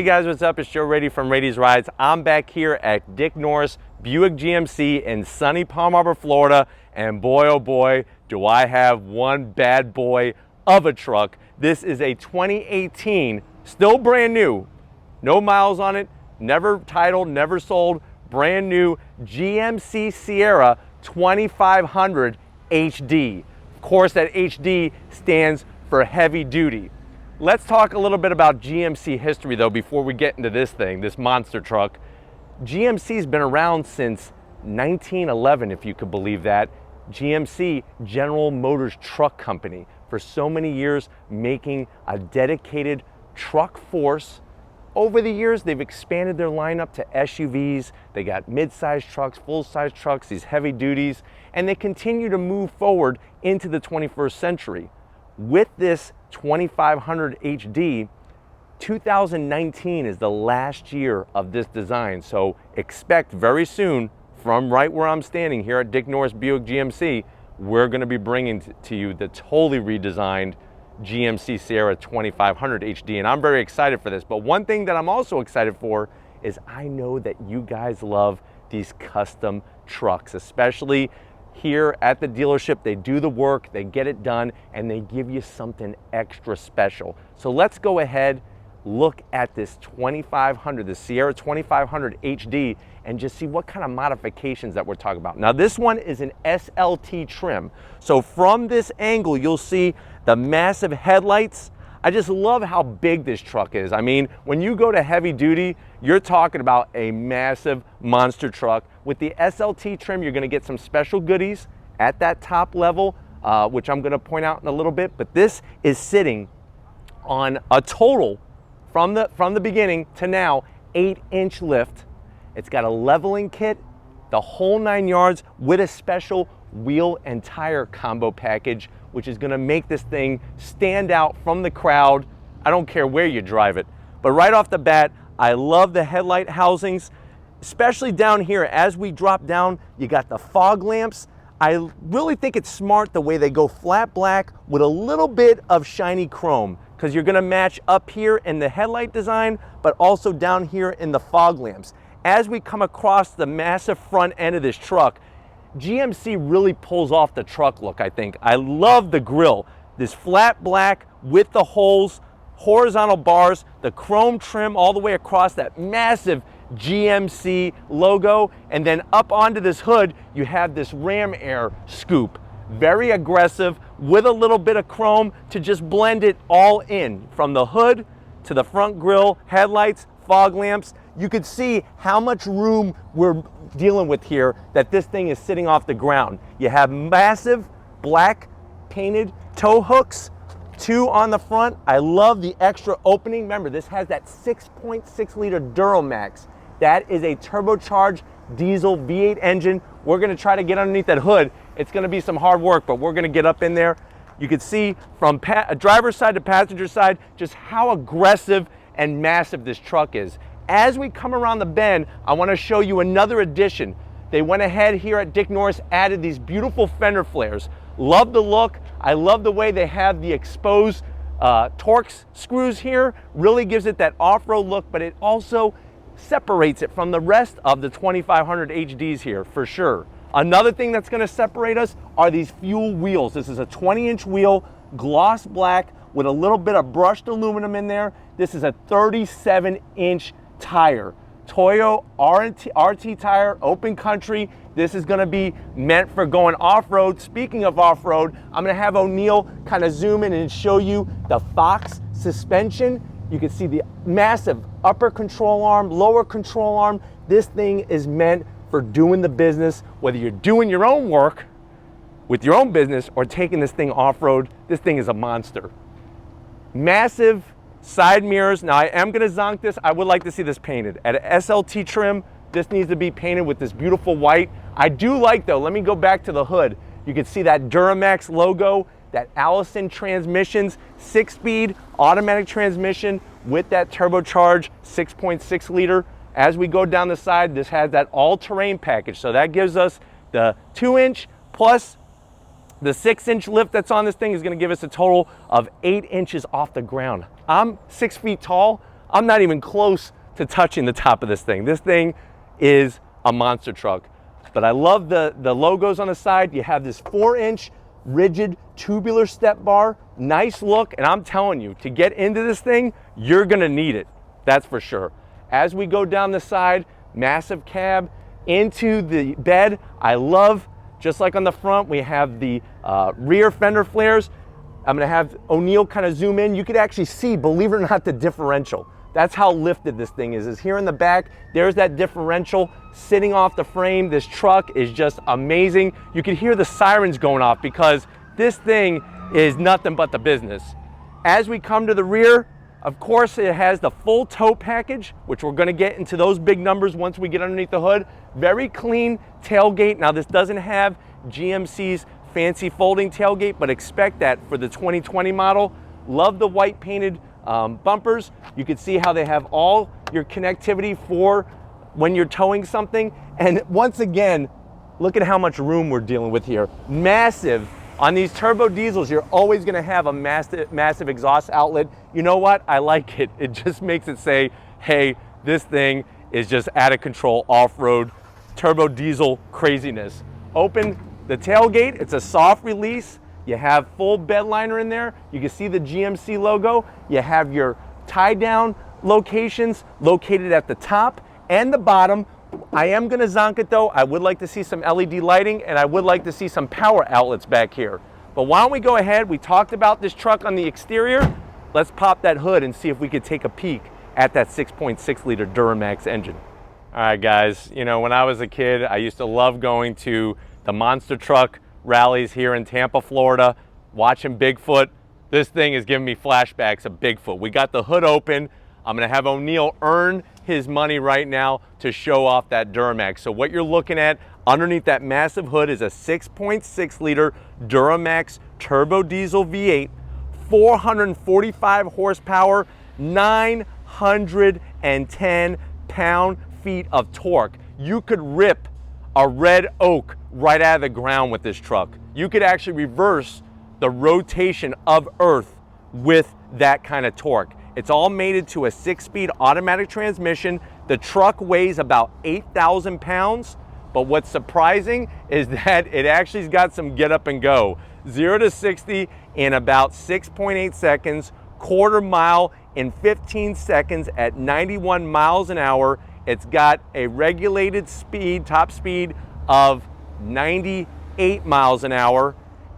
Hey guys, what's up? It's Joe Rady from Rady's Rides. I'm back here at Dick Norris Buick GMC in sunny Palm Harbor, Florida. And boy, oh boy, do I have one bad boy of a truck. This is a 2018, still brand new, no miles on it, never titled, never sold, brand new GMC Sierra 2500 HD. Of course, that HD stands for heavy duty. Let's talk a little bit about GMC history though before we get into this thing, this monster truck. GMC's been around since 1911, if you could believe that. GMC, General Motors Truck Company, for so many years making a dedicated truck force. Over the years, they've expanded their lineup to SUVs. They got mid-size trucks, full-size trucks, these heavy duties, and they continue to move forward into the 21st century. With this 2500 HD, 2019 is the last year of this design, so expect very soon, from right where I'm standing here at Dick Norris Buick GMC, we're going to be bringing to you the totally redesigned GMC Sierra 2500 HD, and I'm very excited for this. But one thing that I'm also excited for is I know that you guys love these custom trucks, especially here at the dealership. They do the work, they get it done, and they give you something extra special. So let's go ahead, look at this 2500, the Sierra 2500 HD, and just see what kind of modifications that we're talking about. Now this one is an SLT trim. So from this angle, you'll see the massive headlights. I just love how big this truck is. I mean, when you go to heavy duty, you're talking about a massive monster truck. With the SLT trim, you're gonna get some special goodies at that top level, which I'm gonna point out in a little bit, but this is sitting on a total, from the beginning to now, 8-inch lift. It's got a leveling kit, the whole 9 yards, with a special wheel and tire combo package, which is gonna make this thing stand out from the crowd. I don't care where you drive it. But right off the bat, I love the headlight housings, especially down here. As we drop down, you got the fog lamps. I really think it's smart the way they go flat black with a little bit of shiny chrome, because you're gonna match up here in the headlight design, but also down here in the fog lamps. As we come across the massive front end of this truck, GMC really pulls off the truck look, I think. I love the grille, this flat black with the holes, horizontal bars, the chrome trim all the way across that massive GMC logo, and then up onto this hood, you have this ram air scoop. Very aggressive with a little bit of chrome to just blend it all in, from the hood to the front grille, headlights, fog lamps. You could see how much room we're dealing with here, that this thing is sitting off the ground. You have massive black painted tow hooks, 2 on the front. I love the extra opening. Remember, this has that 6.6 liter DURAMAX. That is a turbocharged diesel V8 engine. We're gonna try to get underneath that hood. It's gonna be some hard work, but we're gonna get up in there. You can see from driver's side to passenger side just how aggressive and massive this truck is. As we come around the bend, I want to show you another addition. They went ahead here at Dick Norris, added these beautiful fender flares. Love the look. I love the way they have the exposed Torx screws here. Really gives it that off-road look, but it also separates it from the rest of the 2500 HDs here, for sure. Another thing that's going to separate us are these fuel wheels. This is a 20-inch wheel, gloss black, with a little bit of brushed aluminum in there. This is a 37-inch tire, Toyo RT tire, open country. This is gonna be meant for going off-road. Speaking of off-road, I'm gonna have O'Neill kind of zoom in and show you the Fox suspension. You can see the massive upper control arm, lower control arm. This thing is meant for doing the business, whether you're doing your own work with your own business or taking this thing off-road. This thing is a monster. Massive side mirrors. Now I am gonna zonk this. I would like to see this painted. At an SLT trim, this needs to be painted with this beautiful white. I do like though, let me go back to the hood. You can see that DURAMAX logo, that Allison transmissions, 6-speed automatic transmission with that turbocharged 6.6 liter. As we go down the side, this has that all-terrain package. So that gives us the 2-inch plus the 6-inch lift that's on this thing is gonna give us a total of 8 inches off the ground. I'm 6 feet tall. I'm not even close to touching the top of this thing. This thing is a monster truck. But I love the logos on the side. You have this 4-inch rigid tubular step bar, nice look, and I'm telling you, to get into this thing, you're gonna need it, that's for sure. As we go down the side, massive cab into the bed. I love, just like on the front, we have the rear fender flares. I'm gonna have O'Neill kind of zoom in. You could actually see, believe it or not, the differential. That's how lifted this thing is here in the back. There's that differential sitting off the frame. This truck is just amazing. You can hear the sirens going off because this thing is nothing but the business. As we come to the rear, of course, it has the full tow package, which we're gonna get into those big numbers once we get underneath the hood. Very clean tailgate. Now, this doesn't have GMC's fancy folding tailgate, but expect that for the 2020 model. Love the white painted bumpers. You can see how they have all your connectivity for when you're towing something. And once again, look at how much room we're dealing with here. Massive. On these turbo diesels, you're always gonna have a massive exhaust outlet. You know what? I like it. It just makes it say, hey, this thing is just out of control off-road turbo diesel craziness. Open the tailgate, it's a soft release. You have full bed liner in there. You can see the GMC logo. You have your tie down locations located at the top and the bottom. I am gonna zonk it though. I would like to see some LED lighting and I would like to see some power outlets back here. But why don't we go ahead? We talked about this truck on the exterior. Let's pop that hood and see if we could take a peek at that 6.6 liter DURAMAX engine. All right guys, you know, when I was a kid, I used to love going to the monster truck rallies here in Tampa, Florida, watching Bigfoot. This thing is giving me flashbacks of Bigfoot. We got the hood open. I'm gonna have O'Neill earn his money right now to show off that DURAMAX. So what you're looking at underneath that massive hood is a 6.6 liter DURAMAX turbo diesel V8, 445 horsepower, 910 pound-feet of torque. You could rip a red oak right out of the ground with this truck. You could actually reverse the rotation of Earth with that kind of torque. It's all mated to a 6-speed automatic transmission. The truck weighs about 8,000 pounds, but what's surprising is that it actually's got some get up and go. 0 to 60 in about 6.8 seconds, quarter mile in 15 seconds at 91 miles an hour. It's got a regulated speed, top speed of 98 miles an hour.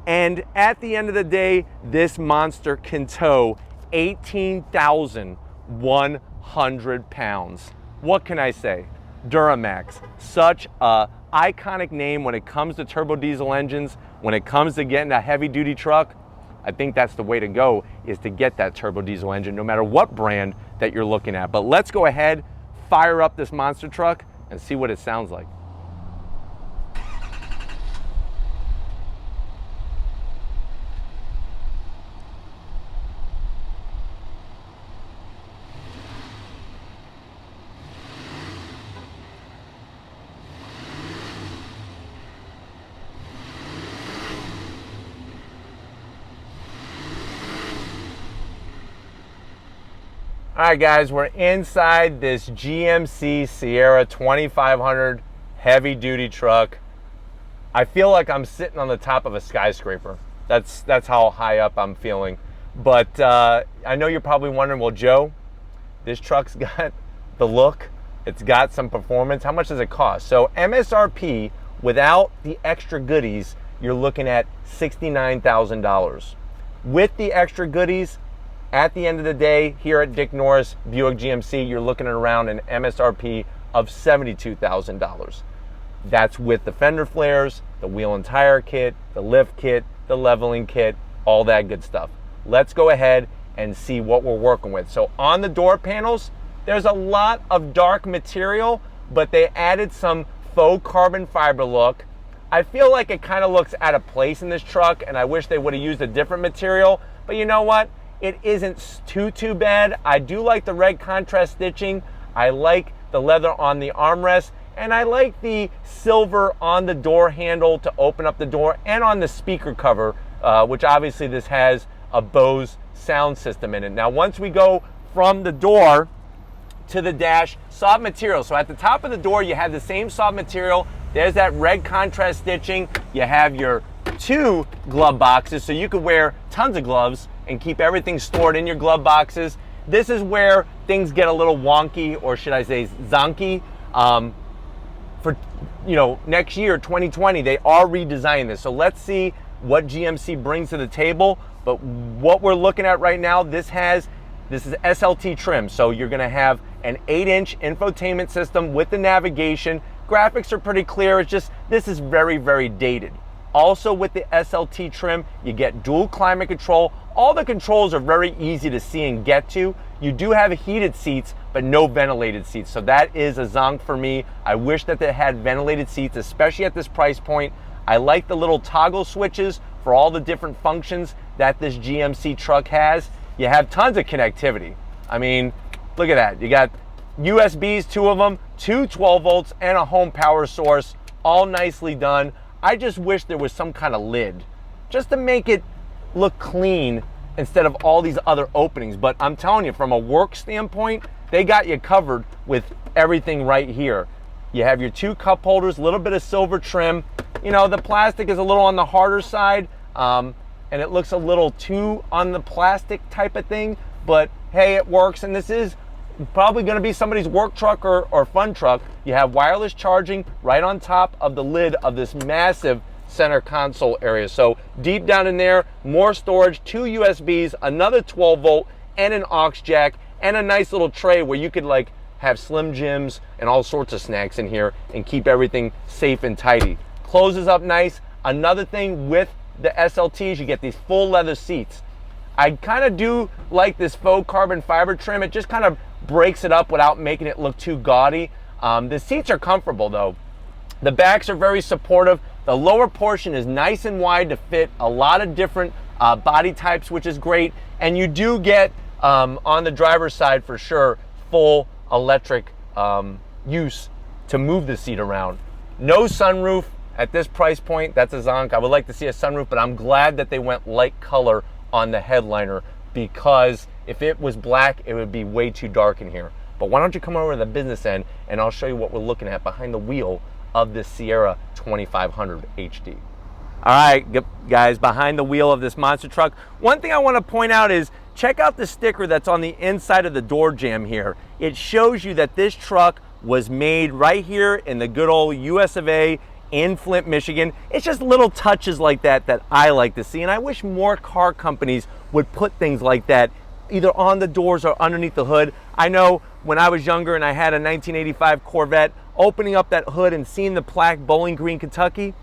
And at the end of the day, this monster can tow 18,100 pounds. What can I say? DURAMAX, such a iconic name when it comes to turbo diesel engines, when it comes to getting a heavy duty truck. I think that's the way to go, is to get that turbo diesel engine, no matter what brand that you're looking at. But let's go ahead, fire up this monster truck and see what it sounds like. All right guys, we're inside this GMC Sierra 2500 heavy duty truck. I feel like I'm sitting on the top of a skyscraper. That's how high up I'm feeling. But I know you're probably wondering, well Joe, this truck's got the look, it's got some performance. How much does it cost? So MSRP without the extra goodies, you're looking at $69,000. With the extra goodies, at the end of the day, here at Dick Norris Buick GMC, you're looking at around an MSRP of $72,000. That's with the fender flares, the wheel and tire kit, the lift kit, the leveling kit, all that good stuff. Let's go ahead and see what we're working with. So on the door panels, there's a lot of dark material, but they added some faux carbon fiber look. I feel like it kind of looks out of place in this truck, and I wish they would have used a different material, but you know what? It isn't too bad. I do like the red contrast stitching. I like the leather on the armrest, and I like the silver on the door handle to open up the door and on the speaker cover, which obviously this has a Bose sound system in it. Now, once we go from the door to the dash, soft material. So at the top of the door, you have the same soft material. There's that red contrast stitching. You have your 2 glove boxes, so you could wear tons of gloves and keep everything stored in your glove boxes. This is where things get a little wonky, or should I say zonky. For next year, 2020, they are redesigning this. So let's see what GMC brings to the table. But what we're looking at right now, this is SLT trim. So you're gonna have an 8-inch infotainment system with the navigation. Graphics are pretty clear. It's just, this is very, very dated. Also with the SLT trim, you get dual climate control. All the controls are very easy to see and get to. You do have heated seats, but no ventilated seats. So that is a zonk for me. I wish that they had ventilated seats, especially at this price point. I like the little toggle switches for all the different functions that this GMC truck has. You have tons of connectivity. I mean, look at that. You got USBs, 2 of them, 2 12 volts, and a home power source, all nicely done. I just wish there was some kind of lid, just to make it look clean instead of all these other openings. But I'm telling you, from a work standpoint, they got you covered with everything right here. You have your 2 cup holders, a little bit of silver trim. The plastic is a little on the harder side, and it looks a little too on the plastic type of thing, but hey, it works. And this is probably going to be somebody's work truck or fun truck. You have wireless charging right on top of the lid of this massive center console area. So deep down in there, more storage, 2 USBs, another 12 volt, and an aux jack, and a nice little tray where you could like have Slim Jims and all sorts of snacks in here and keep everything safe and tidy. Closes up nice. Another thing with the SLTs, you get these full leather seats. I kind of do like this faux carbon fiber trim. It just kind of breaks it up without making it look too gaudy. The seats are comfortable though. The backs are very supportive. The lower portion is nice and wide to fit a lot of different body types, which is great. And you do get, on the driver's side for sure, full electric use to move the seat around. No sunroof at this price point. That's a zonk. I would like to see a sunroof, but I'm glad that they went light color on the headliner, because if it was black, it would be way too dark in here. But why don't you come over to the business end and I'll show you what we're looking at behind the wheel of this Sierra 2500 HD. All right, guys, behind the wheel of this monster truck. One thing I want to point out is check out the sticker that's on the inside of the door jamb here. It shows you that this truck was made right here in the good old US of A in Flint, Michigan. It's just little touches like that that I like to see, and I wish more car companies would put things like that either on the doors or underneath the hood. I know when I was younger and I had a 1985 Corvette, opening up that hood and seeing the plaque Bowling Green, Kentucky,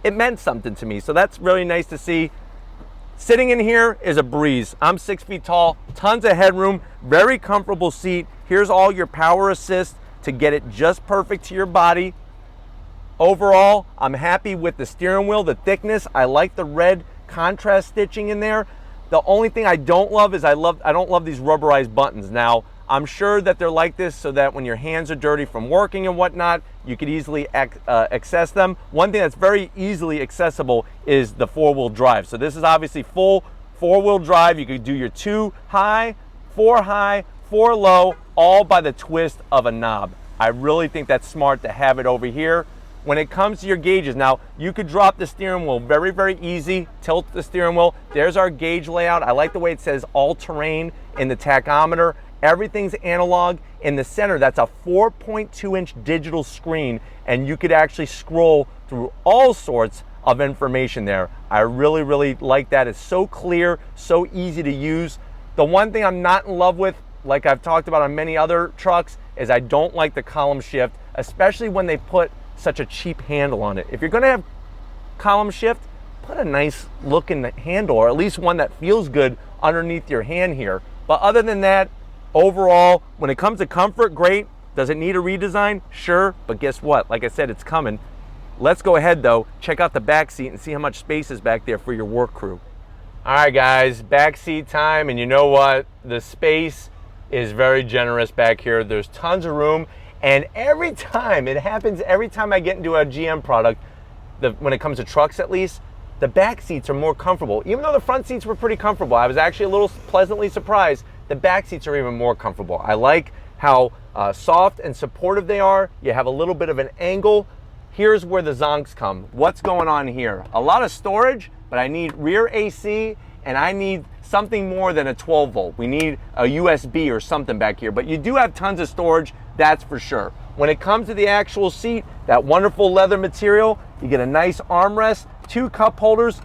it meant something to me. So that's really nice to see. Sitting in here is a breeze. I'm 6 feet tall, tons of headroom, very comfortable seat. Here's all your power assist to get it just perfect to your body. Overall, I'm happy with the steering wheel, the thickness. I like the red contrast stitching in there. The only thing I don't love is I don't love these rubberized buttons. Now, I'm sure that they're like this so that when your hands are dirty from working and whatnot, you could easily access them. One thing that's very easily accessible is the 4-wheel drive. So this is obviously full 4-wheel drive. You could do your 2 high, 4 low, all by the twist of a knob. I really think that's smart to have it over here. When it comes to your gauges, now you could drop the steering wheel very, very easy, tilt the steering wheel. There's our gauge layout. I like the way it says all-terrain in the tachometer. Everything's analog. In the center, that's a 4.2-inch digital screen, and you could actually scroll through all sorts of information there. I really, really like that. It's so clear, so easy to use. The one thing I'm not in love with, like I've talked about on many other trucks, is I don't like the column shift, especially when they put such a cheap handle on it. If you're gonna have column shift, put a nice looking handle, or at least one that feels good underneath your hand here. But other than that, overall, when it comes to comfort, great. Does it need a redesign? Sure, but guess what? Like I said, it's coming. Let's go ahead though, check out the back seat and see how much space is back there for your work crew. All right guys, back seat time, and you know what? The space is very generous back here. There's tons of room. And every time, it happens every time I get into a GM product, when it comes to trucks at least, the back seats are more comfortable. Even though the front seats were pretty comfortable, I was actually a little pleasantly surprised. The back seats are even more comfortable. I like how soft and supportive they are. You have a little bit of an angle. Here's where the zonks come. What's going on here? A lot of storage, but I need rear AC, and I need something more than a 12 volt. We need a USB or something back here, but you do have tons of storage, that's for sure. When it comes to the actual seat, that wonderful leather material, you get a nice armrest, 2 cup holders.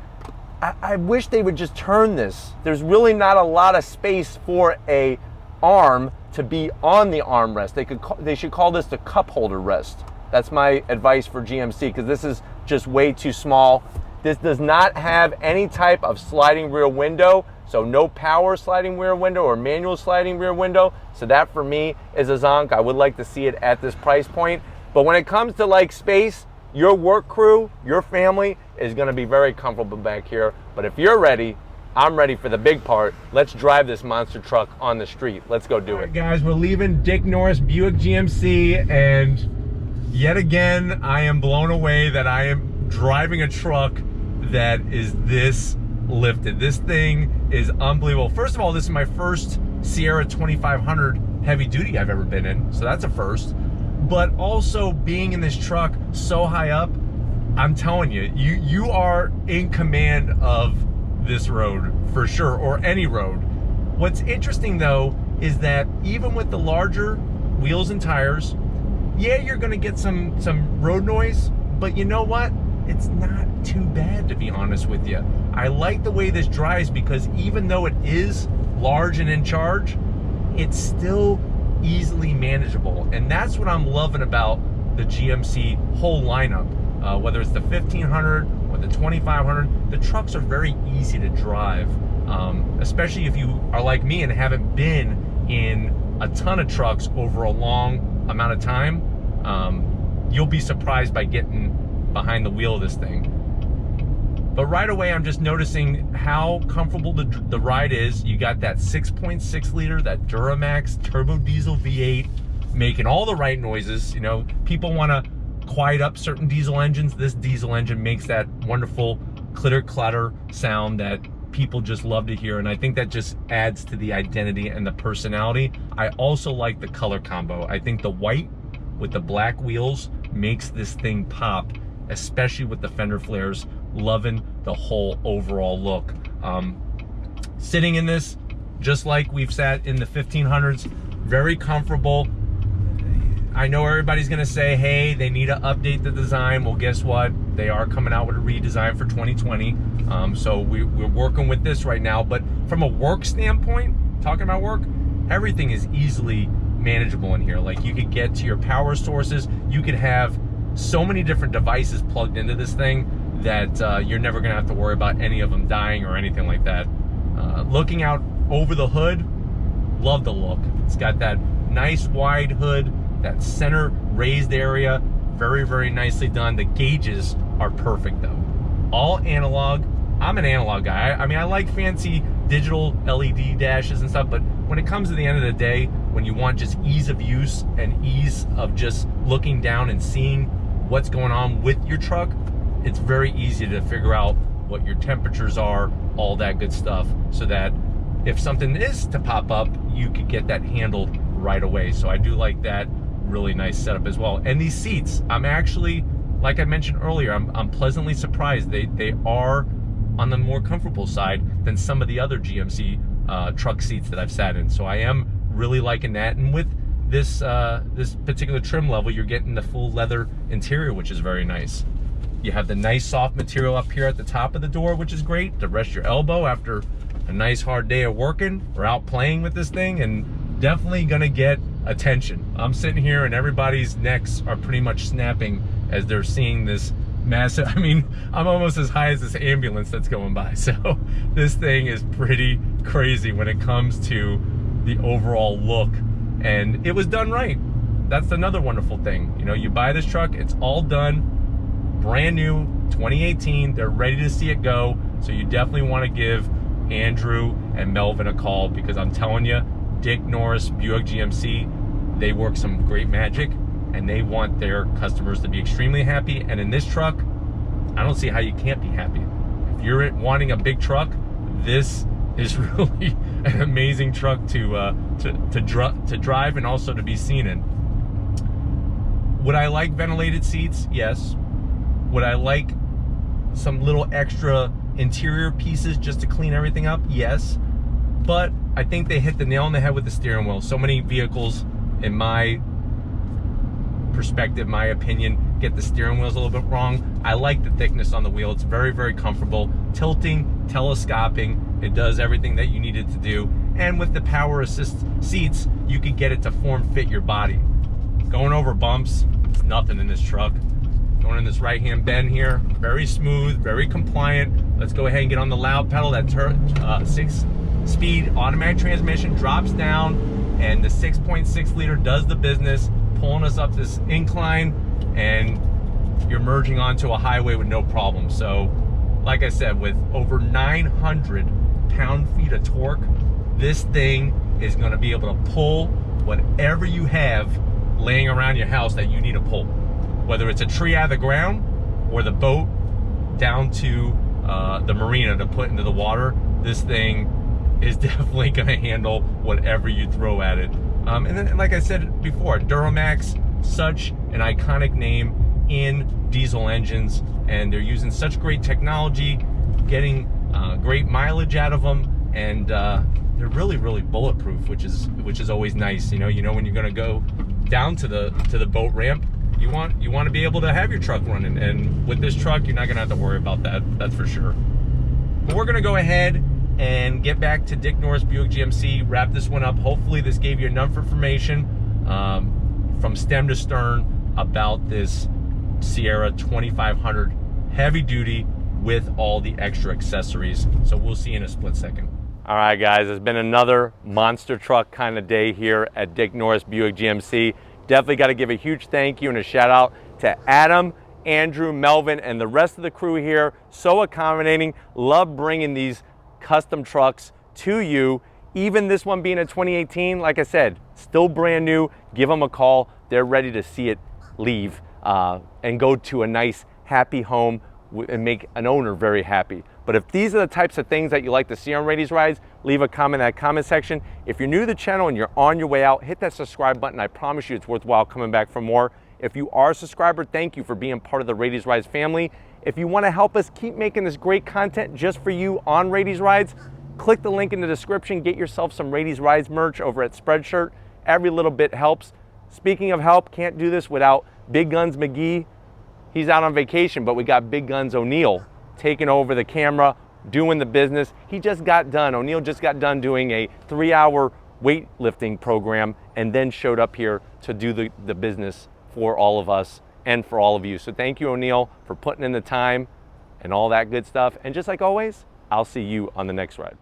I wish they would just turn this. There's really not a lot of space for a arm to be on the armrest. They should call this the cup holder rest. That's my advice for GMC, because this is just way too small. This does not have any type of sliding rear window, so no power sliding rear window or manual sliding rear window. So that for me is a zonk. I would like to see it at this price point. But when it comes to like space, your work crew, your family is gonna be very comfortable back here. But if you're ready, I'm ready for the big part. Let's drive this monster truck on the street. Let's go do it. All right, guys, we're leaving Dick Norris Buick GMC, and yet again, I am blown away that I am driving a truck that is this lifted. This thing is unbelievable. First of all, this is my first Sierra 2500 heavy duty I've ever been in, so that's a first. But also being in this truck so high up, I'm telling you, you are in command of this road for sure, or any road. What's interesting though is that even with the larger wheels and tires, yeah, you're gonna get some road noise, but you know what? It's not too bad, to be honest with you. I like the way this drives, because even though it is large and in charge, it's still easily manageable. And that's what I'm loving about the GMC whole lineup. Whether it's the 1500 or the 2500, the trucks are very easy to drive, especially if you are like me and haven't been in a ton of trucks over a long amount of time. You'll be surprised by getting behind the wheel of this thing. But right away, I'm just noticing how comfortable the ride is. You got that 6.6 liter, that DURAMAX turbo diesel V8, making all the right noises. You know, people want to quiet up certain diesel engines. This diesel engine makes that wonderful clitter clatter sound that people just love to hear, and I think that just adds to the identity and the personality. I also like the color combo. I think the white with the black wheels makes this thing pop, especially with the fender flares. Loving the whole overall look. Sitting in this, just like we've sat in the 1500s, very comfortable. I know everybody's gonna say, hey, they need to update the design. Well, guess what? They are coming out with a redesign for 2020. So we're working with this right now. But from a work standpoint, talking about work, everything is easily manageable in here. Like, you could get to your power sources. You could have so many different devices plugged into this thing that you're never gonna have to worry about any of them dying or anything like that. Looking out over the hood, love the look. It's got that nice wide hood, that center raised area, very, very nicely done. The gauges are perfect though. All analog. I'm an analog guy. I mean, I like fancy digital LED dashes and stuff, but when it comes to the end of the day, when you want just ease of use and ease of just looking down and seeing what's going on with your truck, it's very easy to figure out what your temperatures are, all that good stuff, so that if something is to pop up, you could get that handled right away. So I do like that. Really nice setup as well. And these seats, I'm actually, like I mentioned earlier, I'm pleasantly surprised. They are on the more comfortable side than some of the other GMC truck seats that I've sat in. So I am really liking that. And with this this particular trim level, you're getting the full leather interior, which is very nice. You have the nice soft material up here at the top of the door, which is great to rest your elbow after a nice hard day of working or out playing with this thing, and definitely gonna get attention. I'm sitting here and everybody's necks are pretty much snapping as they're seeing this massive, I mean, I'm almost as high as this ambulance that's going by. So this thing is pretty crazy when it comes to the overall look, and it was done right. That's another wonderful thing. You know, you buy this truck, it's all done, brand new, 2018, they're ready to see it go. So you definitely want to give Andrew and Melvin a call, because I'm telling you, Dick Norris Buick GMC, they work some great magic, and they want their customers to be extremely happy. And in this truck, I don't see how you can't be happy. If you're wanting a big truck, this is really an amazing truck to drive and also to be seen in. Would I like ventilated seats? Yes. Would I like some little extra interior pieces just to clean everything up? Yes. But I think they hit the nail on the head with the steering wheel. So many vehicles, in my perspective, my opinion, get the steering wheels a little bit wrong. I like the thickness on the wheel. It's very, very comfortable. Tilting, telescoping, it does everything that you need it to do. And with the power assist seats, you can get it to form fit your body. Going over bumps, it's nothing in this truck. Going in this right-hand bend here, very smooth, very compliant. Let's go ahead and get on the loud pedal. That 6-speed automatic transmission drops down, and the 6.6 liter does the business, pulling us up this incline, and you're merging onto a highway with no problem. So, like I said, with over 900 pound-feet of torque, this thing is going to be able to pull whatever you have laying around your house that you need to pull. Whether it's a tree out of the ground or the boat down to the marina to put into the water, this thing is definitely going to handle whatever you throw at it. And then, like I said before, DURAMAX, such an iconic name in diesel engines, and they're using such great technology, getting great mileage out of them, and they're really, really bulletproof, which is always nice. You know when you're going to go down to the boat ramp, you want to be able to have your truck running, and with this truck, you're not going to have to worry about that. That's for sure. But we're going to go ahead and get back to Dick Norris Buick GMC, wrap this one up. Hopefully this gave you enough information from stem to stern about this Sierra 2500 heavy duty with all the extra accessories. So we'll see you in a split second. All right, guys, it's been another monster truck kind of day here at Dick Norris Buick GMC. Definitely got to give a huge thank you and a shout out to Adam, Andrew, Melvin, and the rest of the crew here. So accommodating. Love bringing these custom trucks to you. Even this one being a 2018, like I said, still brand new. Give them a call. They're ready to see it leave and go to a nice, happy home and make an owner very happy. But if these are the types of things that you like to see on Rady's Rides, leave a comment in that comment section. If you're new to the channel and you're on your way out, hit that subscribe button. I promise you it's worthwhile coming back for more. If you are a subscriber, thank you for being part of the Rady's Rides family. If you want to help us keep making this great content just for you on Rady's Rides, click the link in the description. Get yourself some Rady's Rides merch over at Spreadshirt. Every little bit helps. Speaking of help, can't do this without Big Guns McGee. He's out on vacation, but we got Big Guns O'Neill taking over the camera, doing the business. O'Neill just got done doing a 3-hour weightlifting program and then showed up here to do the business for all of us and for all of you. So thank you, O'Neill, for putting in the time and all that good stuff. And just like always, I'll see you on the next ride.